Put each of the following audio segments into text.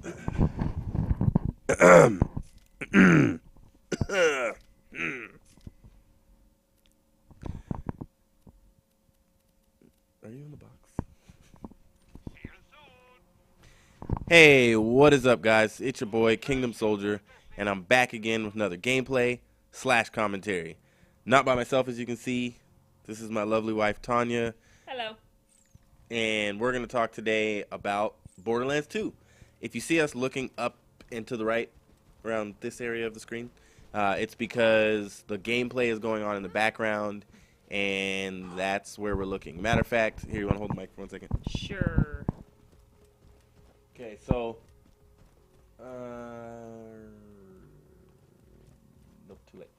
Are you in the box? Hey, what is up, guys? It's your boy, Kingdom Soldier, and I'm back again with another gameplay / commentary. Not by myself, as you can see. This is my lovely wife, Tanya. Hello. And we're going to talk today about Borderlands 2. If you see us looking up and to the right around this area of the screen, it's because the gameplay is going on in the background, and that's where we're looking. Matter of fact, here, you want to hold the mic for 1 second? Sure. Okay, so, nope, too late.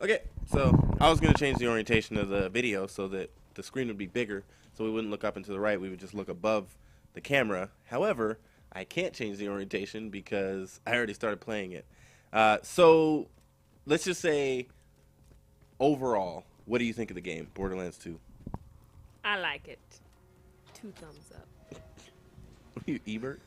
Okay, so I was going to change the orientation of the video so that the screen would be bigger, so we wouldn't look up and to the right, we would just look above the camera. However, I can't change the orientation because I already started playing it. So, let's just say, overall, what do you think of the game, Borderlands 2? I like it. 2 thumbs up. You Ebert?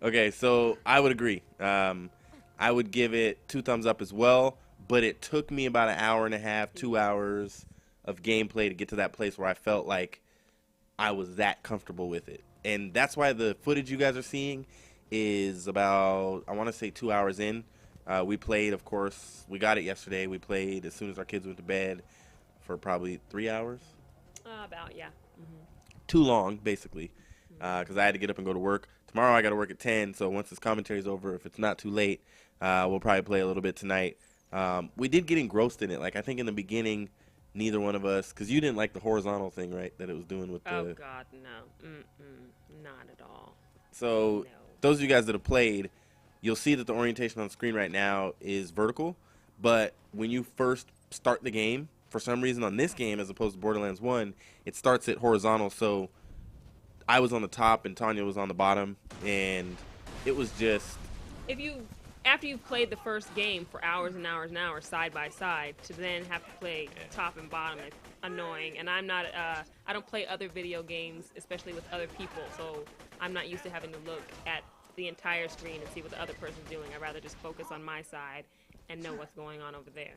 Okay, so I would agree. I would give it 2 thumbs up as well, but it took me about an hour and a half, 2 hours of gameplay to get to that place where I felt like I was that comfortable with it. And that's why the footage you guys are seeing is about, I want to say 2 hours in. We played, of course, we got it yesterday. We played as soon as our kids went to bed for probably 3 hours. About, yeah. Too long, basically, because I had to get up and go to work. Tomorrow I got to work at 10, so once this commentary is over, if it's not too late, we'll probably play a little bit tonight. We did get engrossed in it. Like, I think in the beginning, neither one of us, because you didn't like the horizontal thing, right, that it was doing with the... Oh, God, no. Not at all. So, No. those of you guys that have played, you'll see that the orientation on the screen right now is vertical, but when you first start the game, for some reason on this game, as opposed to Borderlands 1, it starts at horizontal, so I was on the top and Tanya was on the bottom, and it was just... After you've played the first game for hours and hours and hours side by side, to then have to play top and bottom, it's annoying. And I'm not, I don't play other video games, especially with other people, so I'm not used to having to look at the entire screen and see what the other person's doing. I'd rather just focus on my side and know what's going on over there.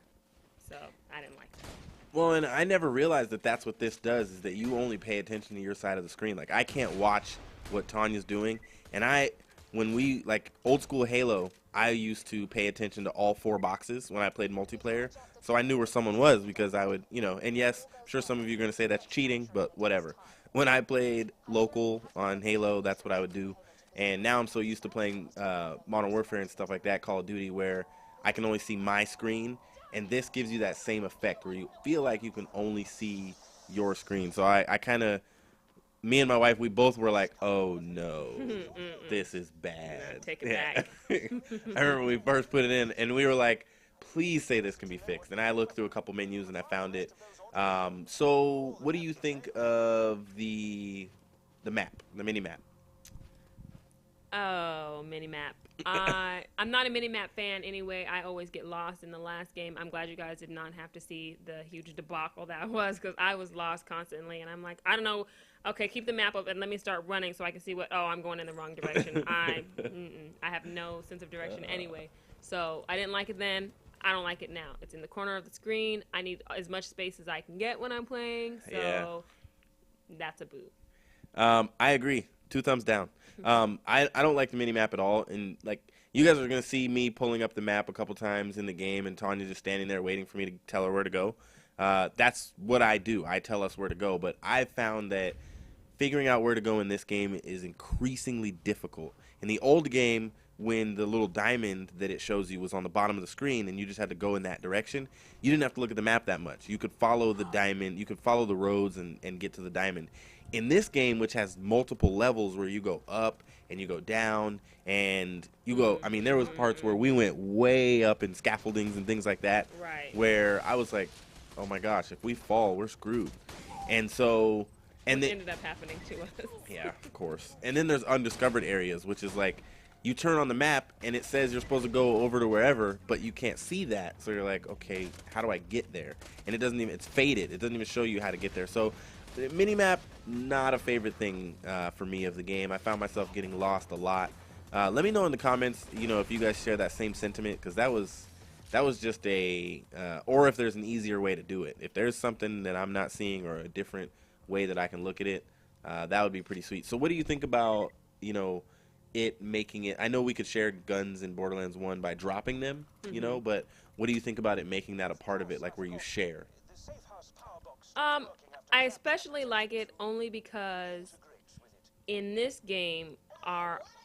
So, I didn't like that. Well, and I never realized that that's what this does, is that you only pay attention to your side of the screen. Like, I can't watch what Tanya's doing, and when we, like, old school Halo, I used to pay attention to all 4 boxes when I played multiplayer, so I knew where someone was because I would, you know, and yes, I'm sure some of you are going to say that's cheating, but whatever. When I played local on Halo, that's what I would do, and now I'm so used to playing Modern Warfare and stuff like that, Call of Duty, where I can only see my screen, and this gives you that same effect where you feel like you can only see your screen. So I kind of, me and my wife, we both were like, oh no, this is bad. No, take it back. I remember when we first put it in, and we were like, please say this can be fixed. And I looked through a couple menus, and I found it. So what do you think of the map, the mini-map? Oh, mini-map. I'm not a mini-map fan anyway. I always get lost in the last game. I'm glad you guys did not have to see the huge debacle that was, because I was lost constantly, and I'm like, I don't know. Okay, keep the map up and let me start running so I can see what, oh, I'm going in the wrong direction. I have no sense of direction anyway. So I didn't like it then. I don't like it now. It's in the corner of the screen. I need as much space as I can get when I'm playing, so that's a boo. I agree. 2 thumbs down. I don't like the mini-map at all, and like you guys are going to see me pulling up the map a couple times in the game and Tanya just standing there waiting for me to tell her where to go. That's what I do. I tell us where to go, but I found that figuring out where to go in this game is increasingly difficult. In the old game, when the little diamond that it shows you was on the bottom of the screen and you just had to go in that direction, you didn't have to look at the map that much. You could follow the diamond, you could follow the roads and get to the diamond. In this game, which has multiple levels where you go up and you go down and you go, I mean, there was parts where we went way up in scaffoldings and things like that, Right. where I was like, oh my gosh, if we fall, we're screwed. And so... And Which ended up happening to us. Yeah, of course. And then there's undiscovered areas, which is like you turn on the map and it says you're supposed to go over to wherever, but you can't see that. So you're like, okay, how do I get there? And it doesn't even, it's faded. It doesn't even show you how to get there. So the mini-map, not a favorite thing for me of the game. I found myself getting lost a lot. Let me know in the comments, if you guys share that same sentiment, because that was just or if there's an easier way to do it. If there's something that I'm not seeing or a different way that I can look at it, that would be pretty sweet. So what do you think about, it making it? I know we could share guns in Borderlands 1 by dropping them, but what do you think about it making that a part of it, like where you share? I especially like it only because in this game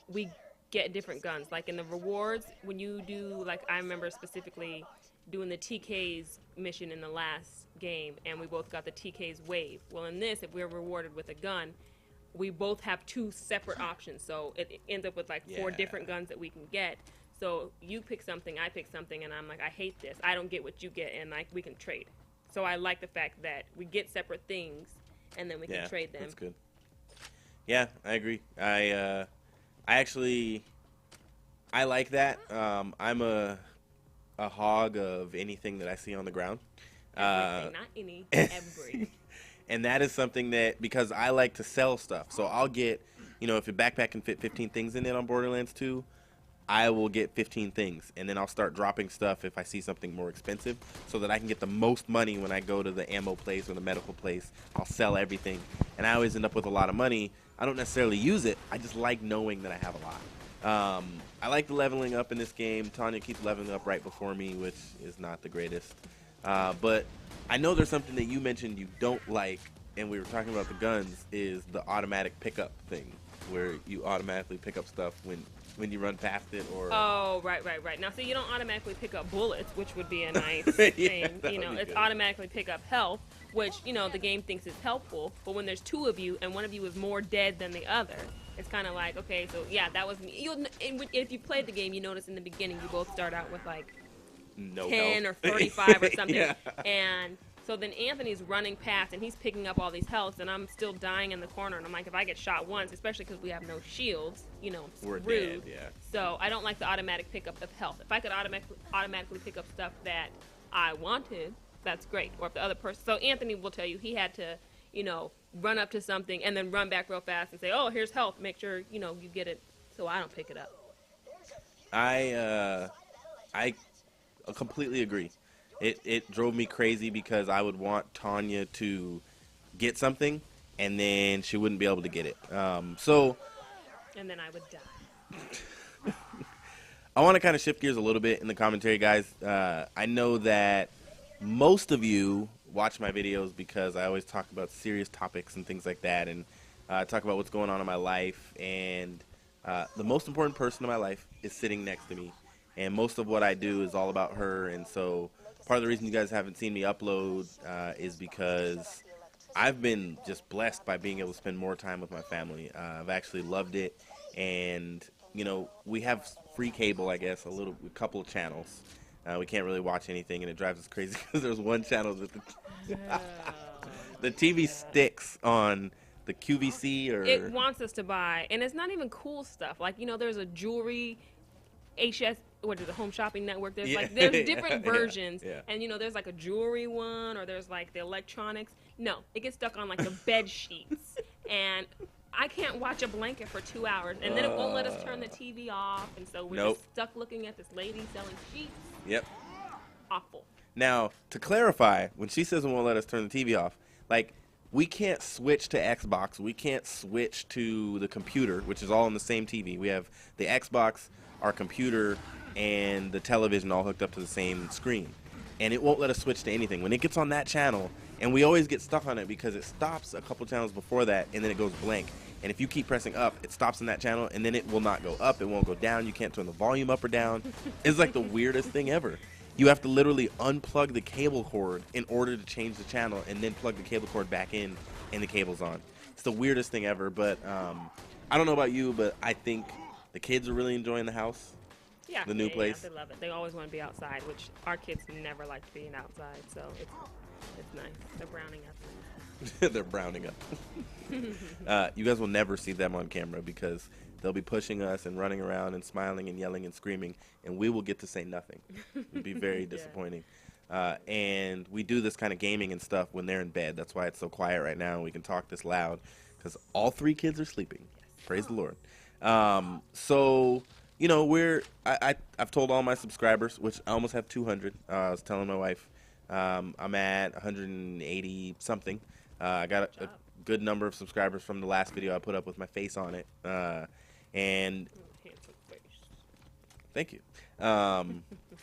we get different guns. Like in the rewards, when you do, like I remember specifically doing the TK's mission in the last game, and we both got the TK's wave. Well, in this, if we're rewarded with a gun, we both have two separate options. So it ends up with like four different guns that we can get. So you pick something, I pick something, and I'm like, I hate this. I don't get what you get, and like we can trade. So I like the fact that we get separate things, and then we can trade them. That's good. Yeah, I agree. I like that. I'm a hog of anything that I see on the ground. Everything, not any, every. And that is something that, because I like to sell stuff, so I'll get, if a backpack can fit 15 things in it on Borderlands 2, I will get 15 things, and then I'll start dropping stuff if I see something more expensive, so that I can get the most money when I go to the ammo place or the medical place. I'll sell everything, and I always end up with a lot of money. I don't necessarily use it. I just like knowing that I have a lot. I like the leveling up in this game. Tanya keeps leveling up right before me, which is not the greatest. But I know there's something that you mentioned you don't like, and we were talking about the guns, is the automatic pickup thing, where you automatically pick up stuff when you run past it, or... Oh, right. Now, so you don't automatically pick up bullets, which would be a nice thing. It's good. Automatically pick up health, which, the game thinks is helpful. But when there's two of you, and one of you is more dead than the other, it's kind of like, okay, so, yeah, that was me. If you played the game, you notice in the beginning, you both start out with, like, no 10 health. or 35 or something. Yeah. And... so then Anthony's running past, and he's picking up all these healths, and I'm still dying in the corner. And I'm like, if I get shot once, especially because we have no shields, we're rude. dead, yeah. So I don't like the automatic pickup of health. If I could automatically pick up stuff that I wanted, that's great. Or if the other person... so Anthony will tell you he had to, run up to something and then run back real fast and say, oh, here's health. Make sure, you get it, so I don't pick it up. I completely agree. It drove me crazy because I would want Tanya to get something, and then she wouldn't be able to get it. And then I would die. I want to kind of shift gears a little bit in the commentary, guys. I know that most of you watch my videos because I always talk about serious topics and things like that, and talk about what's going on in my life. And the most important person in my life is sitting next to me, and most of what I do is all about her. And so part of the reason you guys haven't seen me upload is because I've been just blessed by being able to spend more time with my family. I've actually loved it, and we have free cable, I guess, a couple of channels. We can't really watch anything, and it drives us crazy because there's one channel that the TV sticks on the QVC, or it wants us to buy, and it's not even cool stuff. Like, there's a jewelry HS, what is it, Home Shopping Network? There's there's different versions, and there's like a jewelry one, or there's like the electronics. No, it gets stuck on like the bed sheets, and I can't watch a blanket for 2 hours, and then it won't let us turn the TV off, and so we're just stuck looking at this lady selling sheets. Yep. Awful. Now, to clarify, when she says it won't let us turn the TV off, like, we can't switch to Xbox, we can't switch to the computer, which is all on the same TV. We have the Xbox, our computer, and the television all hooked up to the same screen, and it won't let us switch to anything. When it gets on that channel, and we always get stuck on it because it stops a couple channels before that, and then it goes blank. And if you keep pressing up, it stops in that channel, and then it will not go up, it won't go down, you can't turn the volume up or down. It's like the weirdest thing ever. You have to literally unplug the cable cord in order to change the channel, and then plug the cable cord back in, and the cable's on. It's the weirdest thing ever, but I don't know about you, but I think the kids are really enjoying the house. Yeah, the new place. Yeah, they love it. They always want to be outside, which our kids never liked being outside, so it's nice. They're browning up. They're browning up. You guys will never see them on camera because they'll be pushing us and running around and smiling and yelling and screaming, and we will get to say nothing. It'll be very disappointing. And we do this kind of gaming and stuff when they're in bed. That's why it's so quiet right now, and we can talk this loud because all three kids are sleeping. Praise the Lord. So I've told all my subscribers, which I almost have 200. I was telling my wife, I'm at 180 something. I got a good number of subscribers from the last video I put up with my face on it. And Handsome face. thank you.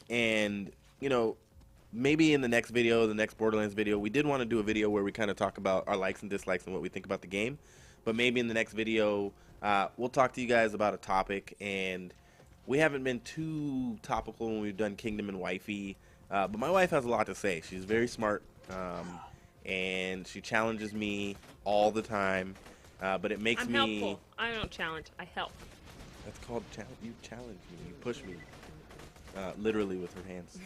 And maybe in the next video, the next Borderlands video, we did want to do a video where we kind of talk about our likes and dislikes and what we think about the game. But maybe in the next video, we'll talk to you guys about a topic. And we haven't been too topical when we've done Kingdom and Wifey. But my wife has a lot to say. She's very smart. And she challenges me all the time. But it makes I'm helpful. I don't challenge. I help. That's called you challenge me. You push me. Literally with her hands.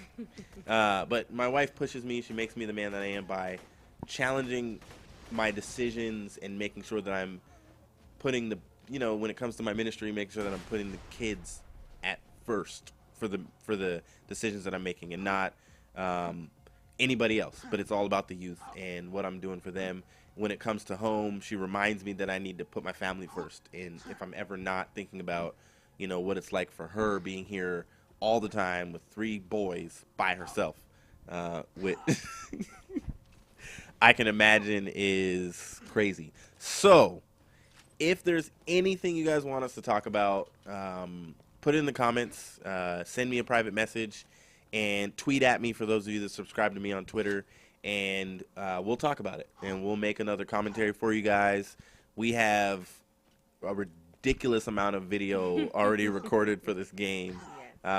But my wife pushes me. She makes me the man that I am by challenging my decisions and making sure that I'm putting when it comes to my ministry, making sure that I'm putting the kids at first for the decisions that I'm making and not anybody else. But it's all about the youth and what I'm doing for them. When it comes to home, she reminds me that I need to put my family first. And if I'm ever not thinking about, what it's like for her being here all the time with 3 boys by herself, with I can imagine is crazy. So, if there's anything you guys want us to talk about, put it in the comments, send me a private message, and tweet at me for those of you that subscribe to me on Twitter, and we'll talk about it, and we'll make another commentary for you guys. We have a ridiculous amount of video already recorded for this game.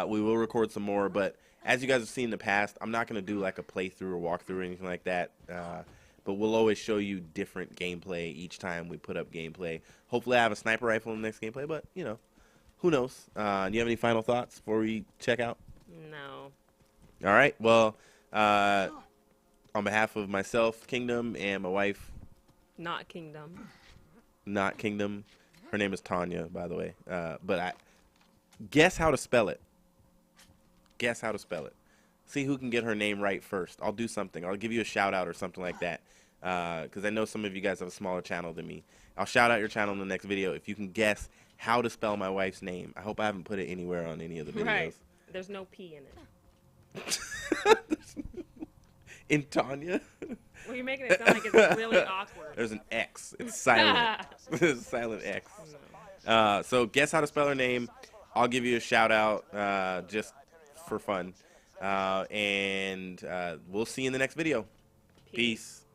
We will record some more, but as you guys have seen in the past, I'm not going to do like a playthrough or walkthrough or anything like that. But we'll always show you different gameplay each time we put up gameplay. Hopefully I have a sniper rifle in the next gameplay, but, who knows? Do you have any final thoughts before we check out? No. All right. Well, on behalf of myself, Kingdom, and my wife. Not Kingdom. Not Kingdom. Her name is Tanya, by the way. But guess how to spell it. Guess how to spell it. See who can get her name right first. I'll do something. I'll give you a shout out or something like that. Because I know some of you guys have a smaller channel than me. I'll shout out your channel in the next video if you can guess how to spell my wife's name. I hope I haven't put it anywhere on any of the videos. Right. There's no P in it. In Tanya? Well, you're making it sound like it's really awkward. There's an X. It's silent. It's a silent X. So guess how to spell her name. I'll give you a shout out just for fun. And we'll see you in the next video. Peace.